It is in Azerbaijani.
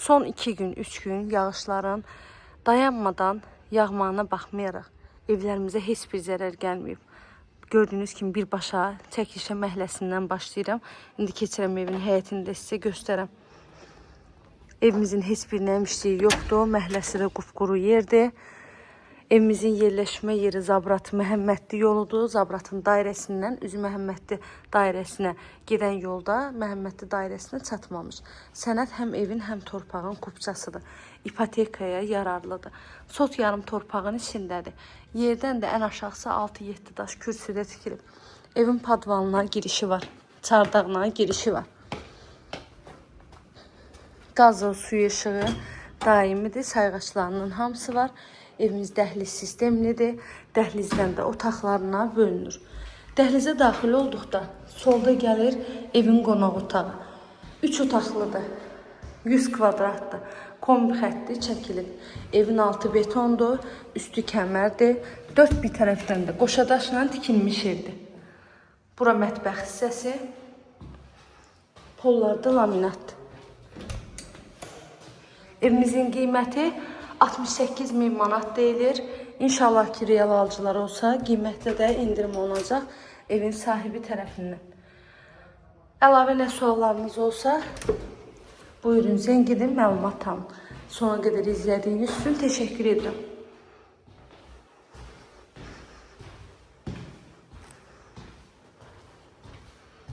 Son 2 gün, 3 gün yağışların dayanmadan yağmağına baxmayaraq evlərimizə heç bir zərər gəlməyib. Gördüyünüz kimi birbaşa çəkilişə məhəlləsindən başlayıram. İndi keçirəm evin həyətini də sizə göstərəm. Evimizin heç bir nəmişliyi yoxdur. Məhəlləsi də qupquru yerdir. Evimizin yerləşmə yeri Zabrat Məhəmmədli yoludur. Zabratın dairəsindən Üzü Məhəmmədli dairəsinə gedən yolda Məhəmmədli dairəsinə çatmamış. Sənəd həm evin, həm torpağın kupçasıdır. İpotekaya yararlıdır. Sot yarım torpağın içindədir. Yerdən də ən aşağısı 6-7 daş kürsüdə tikilib. Evin padvalına girişi var. Çardağına girişi var. Qazı, suyu, işığı daimidir. Sayğaçlarının hamısı var. Evimiz dəhliz sistemlidir. Dəhlizdən də otaqlarına bölünür. Dəhlizə daxil olduqda solda gəlir evin qonaq otağı. 3 otaqlıdır. 100 kvadratdır. Kombi xətti çəkilib. Evin altı betondur. Üstü kəmərdir. 4 bir tərəfdən də qoşadaşla tikilmiş evdir. Bura mətbəx hissəsi. Pollarda laminatdır. Evimizin qiyməti 68.000 manat deyilir. İnşallah ki, real alıcılar olsa, qiymətdə də indirim olacaq evin sahibi tərəfindən. Əlavə nə suallarınız olsa, buyurun, zəng edin, məlumat alın. Sona qədər izlədiyiniz üçün təşəkkür edirəm.